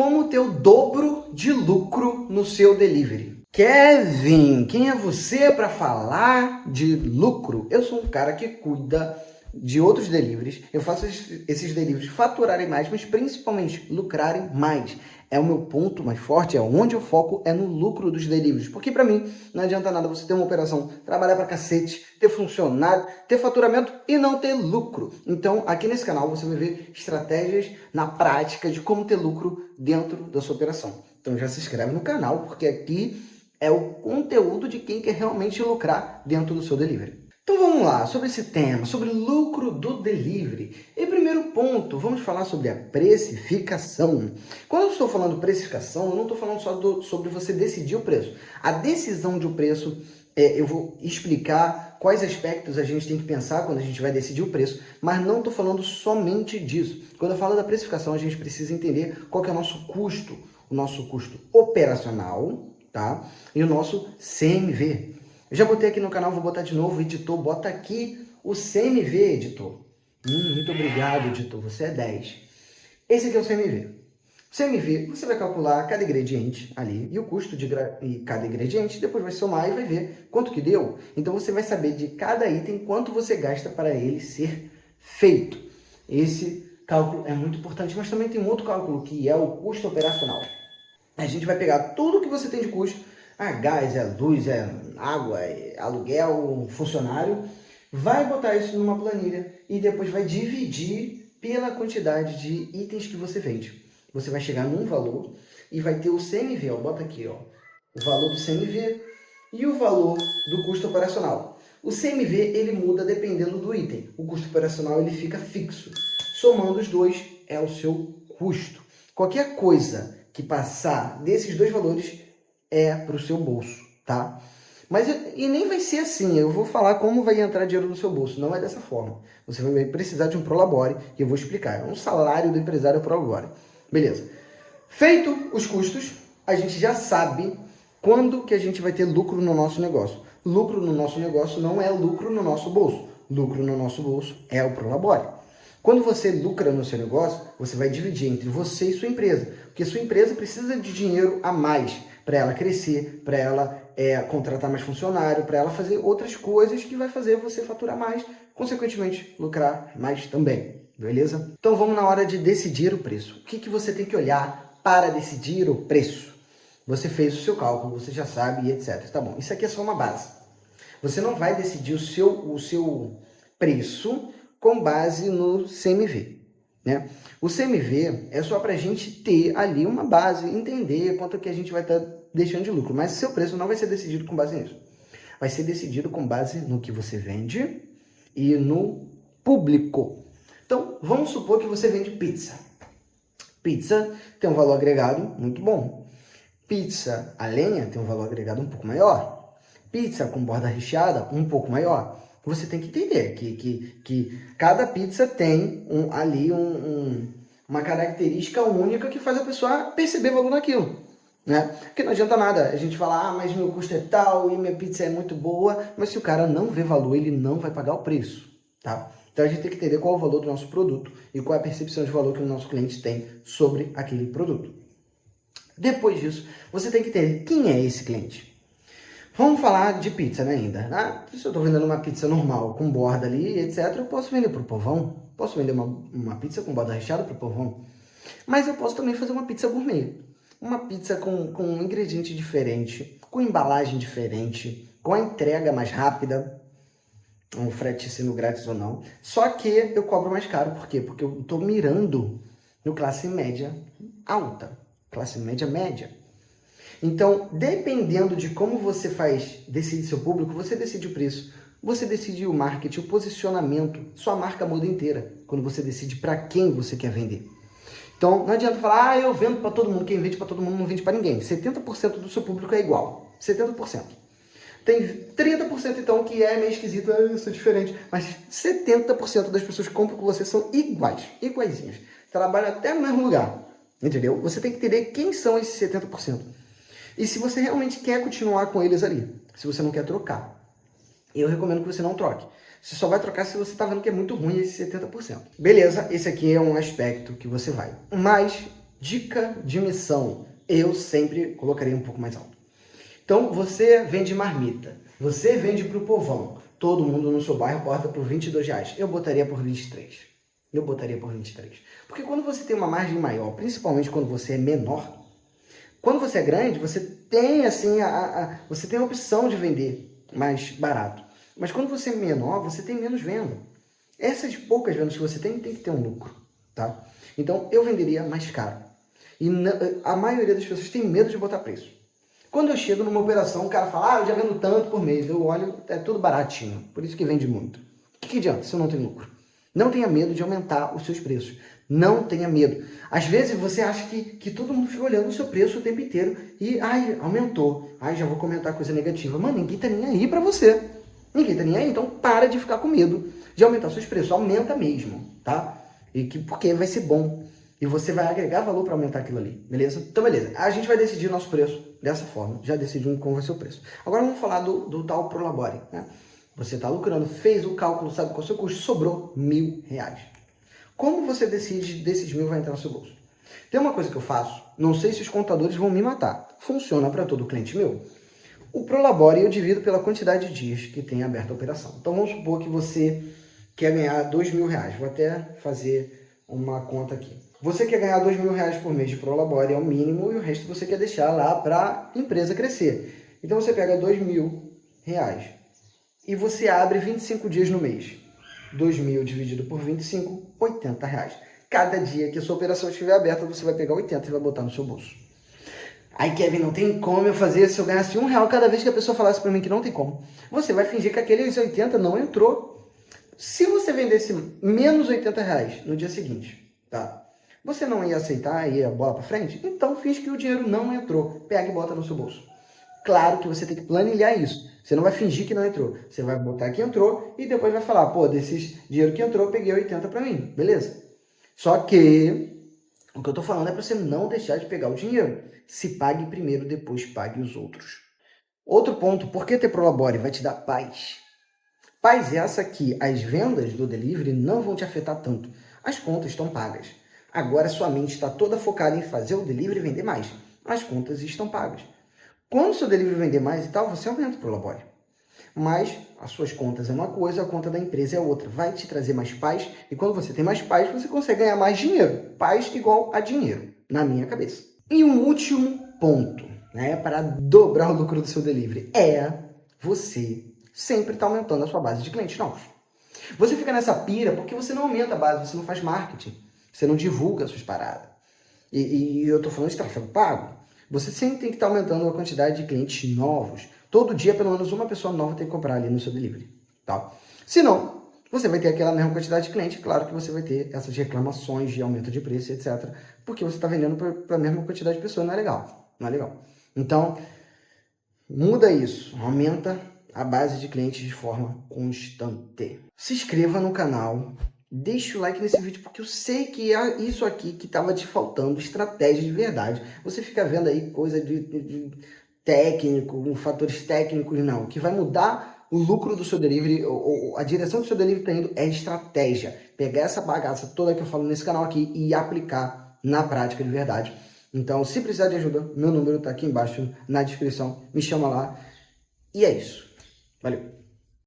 como ter o dobro de lucro no seu delivery. Kevin, quem é você para falar de lucro? Eu sou um cara que cuida de outros deliveries. Eu faço esses deliveries faturarem mais, mas principalmente lucrarem mais. É o meu ponto mais forte, é onde eu foco, é no lucro dos deliveries. Porque para mim não adianta nada você ter uma operação, trabalhar pra cacete, ter funcionário, ter faturamento e não ter lucro. Então aqui nesse canal você vai ver estratégias na prática de como ter lucro dentro da sua operação. Então já se inscreve no canal, porque aqui é o conteúdo de quem quer realmente lucrar dentro do seu delivery. Então vamos lá, sobre esse tema, sobre lucro do delivery. Em primeiro ponto, vamos falar sobre a precificação. Quando eu estou falando precificação, eu não estou falando só sobre você decidir o preço. A decisão de um preço, eu vou explicar quais aspectos a gente tem que pensar quando a gente vai decidir o preço, mas não estou falando somente disso. Quando eu falo da precificação, a gente precisa entender qual que é o nosso custo operacional, tá? E o nosso CMV. Eu já botei aqui no canal, vou botar de novo, editor, bota aqui o CMV, editor. Muito obrigado, editor, você é 10. Esse aqui é o CMV. O CMV, você vai calcular cada ingrediente ali e o custo de cada ingrediente, depois vai somar e vai ver quanto que deu. Então você vai saber de cada item quanto você gasta para ele ser feito. Esse cálculo é muito importante, mas também tem um outro cálculo que é o custo operacional. A gente vai pegar tudo que você tem de custo, gás, luz, água, aluguel, funcionário, vai botar isso numa planilha e depois vai dividir pela quantidade de itens que você vende. Você vai chegar num valor e vai ter o CMV, bota aqui, o valor do CMV e o valor do custo operacional. O CMV ele muda dependendo do item, o custo operacional ele fica fixo. Somando os dois é o seu custo. Qualquer coisa que passar desses dois valores é para o seu bolso, tá? Mas e nem vai ser assim, eu vou falar como vai entrar dinheiro no seu bolso, não é dessa forma. Você vai precisar de um Prolabore, que eu vou explicar, é um salário do empresário Prolabore. Beleza. Feito os custos, a gente já sabe quando que a gente vai ter lucro no nosso negócio. Lucro no nosso negócio não é lucro no nosso bolso. Lucro no nosso bolso é o Prolabore. Quando você lucra no seu negócio, você vai dividir entre você e sua empresa, porque sua empresa precisa de dinheiro a mais para ela crescer, para ela contratar mais funcionário, para ela fazer outras coisas que vai fazer você faturar mais, consequentemente lucrar mais também, beleza? Então vamos na hora de decidir o preço. O que você tem que olhar para decidir o preço? Você fez o seu cálculo, você já sabe e etc. Tá bom, isso aqui é só uma base. Você não vai decidir o seu preço com base no CMV, né? O CMV é só para a gente ter ali uma base, entender quanto que a gente vai estar deixando de lucro, mas o seu preço não vai ser decidido com base nisso. Vai ser decidido com base no que você vende e no público. Então, vamos supor que você vende pizza. Pizza tem um valor agregado muito bom. Pizza a lenha tem um valor agregado um pouco maior. Pizza com borda recheada um pouco maior. Você tem que entender que cada pizza tem uma característica única que faz a pessoa perceber valor naquilo, né? Porque não adianta nada a gente falar, mas meu custo é tal e minha pizza é muito boa, mas se o cara não vê valor, ele não vai pagar o preço, tá? Então a gente tem que entender qual é o valor do nosso produto e qual é a percepção de valor que o nosso cliente tem sobre aquele produto. Depois disso, você tem que entender quem é esse cliente. Vamos falar de pizza, né, ainda. Se eu estou vendendo uma pizza normal, com borda ali, etc., eu posso vender para o povão. Posso vender uma pizza com borda recheada para o povão. Mas eu posso também fazer uma pizza gourmet. Uma pizza com um ingrediente diferente, com embalagem diferente, com a entrega mais rápida, um frete sendo grátis ou não. Só que eu cobro mais caro. Por quê? Porque eu estou mirando no classe média alta, classe média média. Então, dependendo de como você decide seu público, você decide o preço, você decide o marketing, o posicionamento, sua marca muda inteira quando você decide para quem você quer vender. Então, não adianta falar, eu vendo para todo mundo, quem vende para todo mundo não vende para ninguém. 70% do seu público é igual, 70%. Tem 30% então que é meio esquisito, isso é diferente, mas 70% das pessoas que compram com você são iguaizinhas. Trabalham até no mesmo lugar, entendeu? Você tem que entender quem são esses 70%. E se você realmente quer continuar com eles ali, se você não quer trocar, eu recomendo que você não troque. Você só vai trocar se você está vendo que é muito ruim esse 70%. Beleza, esse aqui é um aspecto que você vai. Mas Dica de missão, eu sempre colocaria um pouco mais alto. Então, você vende marmita, você vende para o povão, todo mundo no seu bairro bota por R$ 22, eu botaria por 23. Eu botaria por 23. Porque quando você tem uma margem maior, principalmente quando você é menor, quando você é grande, você tem assim, você tem a opção de vender mais barato. Mas quando você é menor, você tem menos venda. Essas poucas vendas que você tem que ter um lucro, tá? Então, eu venderia mais caro. E a maioria das pessoas tem medo de botar preço. Quando eu chego numa operação, o cara fala, eu já vendo tanto por mês. Eu olho, é tudo baratinho. Por isso que vende muito. O que adianta se eu não tenho lucro? Não tenha medo de aumentar os seus preços. Não tenha medo. Às vezes você acha que todo mundo fica olhando o seu preço o tempo inteiro e, aumentou. Já vou comentar coisa negativa. Mano, ninguém tá nem aí pra você. Ninguém tá nem aí. Então para de ficar com medo de aumentar os seus preços. Aumenta mesmo, tá? Porque vai ser bom. E você vai agregar valor para aumentar aquilo ali, beleza? Então, beleza. A gente vai decidir o nosso preço dessa forma. Já decidimos qual vai ser o preço. Agora vamos falar do tal Prolabore, né? Você está lucrando, fez o cálculo, sabe qual é o seu custo, sobrou R$ 1.000. Como você decide desses 1.000 vai entrar no seu bolso? Tem uma coisa que eu faço, não sei se os contadores vão me matar. Funciona para todo cliente meu. O Prolabore eu divido pela quantidade de dias que tem aberta a operação. Então vamos supor que você quer ganhar R$ 2.000. Vou até fazer uma conta aqui. Você quer ganhar R$ 2.000 por mês de Prolabore, é o mínimo, e o resto você quer deixar lá para a empresa crescer. Então você pega R$ 2.000 e você abre 25 dias no mês. 2.000 dividido por 25, R$ 80. Cada dia que a sua operação estiver aberta, você vai pegar 80 e vai botar no seu bolso. Aí, Kevin, não tem como eu fazer se eu ganhasse R$ 1 cada vez que a pessoa falasse para mim que não tem como. Você vai fingir que aqueles 80 não entrou. Se você vendesse menos R$ 80 no dia seguinte, tá? Você não ia aceitar e ia bola para frente? Então finge que o dinheiro não entrou. Pega e bota no seu bolso. Claro que você tem que planilhar isso. Você não vai fingir que não entrou. Você vai botar que entrou e depois vai falar, pô, desses dinheiro que entrou, eu peguei 80 para mim. Beleza? Só que o que eu tô falando é para você não deixar de pegar o dinheiro. Se pague primeiro, depois pague os outros. Outro ponto, por que ter Prolabore? Vai te dar paz. Paz essa que as vendas do delivery não vão te afetar tanto. As contas estão pagas. Agora sua mente está toda focada em fazer o delivery vender mais. As contas estão pagas. Quando o seu delivery vender mais e tal, você aumenta o Prolabore. Mas as suas contas é uma coisa, a conta da empresa é outra. Vai te trazer mais paz e quando você tem mais paz, você consegue ganhar mais dinheiro. Paz igual a dinheiro, na minha cabeça. E um último ponto, né, para dobrar o lucro do seu delivery, é você sempre estar aumentando a sua base de clientes novos. Você fica nessa pira porque você não aumenta a base, você não faz marketing. Você não divulga as suas paradas. E eu estou falando de tráfego pago. Você sempre tem que estar aumentando a quantidade de clientes novos. Todo dia, pelo menos uma pessoa nova tem que comprar ali no seu delivery. Tá? Se não, você vai ter aquela mesma quantidade de clientes. Claro que você vai ter essas reclamações de aumento de preço, etc. Porque você está vendendo para a mesma quantidade de pessoas. Não é legal. Não é legal. Então, muda isso. Aumenta a base de clientes de forma constante. Se inscreva no canal. Deixa o like nesse vídeo, porque eu sei que é isso aqui que estava te faltando, estratégia de verdade. Você fica vendo aí coisa de técnico, fatores técnicos, não. O que vai mudar o lucro do seu delivery, ou a direção do seu delivery está indo, é estratégia. Pegar essa bagaça toda que eu falo nesse canal aqui e aplicar na prática de verdade. Então, se precisar de ajuda, meu número está aqui embaixo na descrição. Me chama lá. E é isso. Valeu!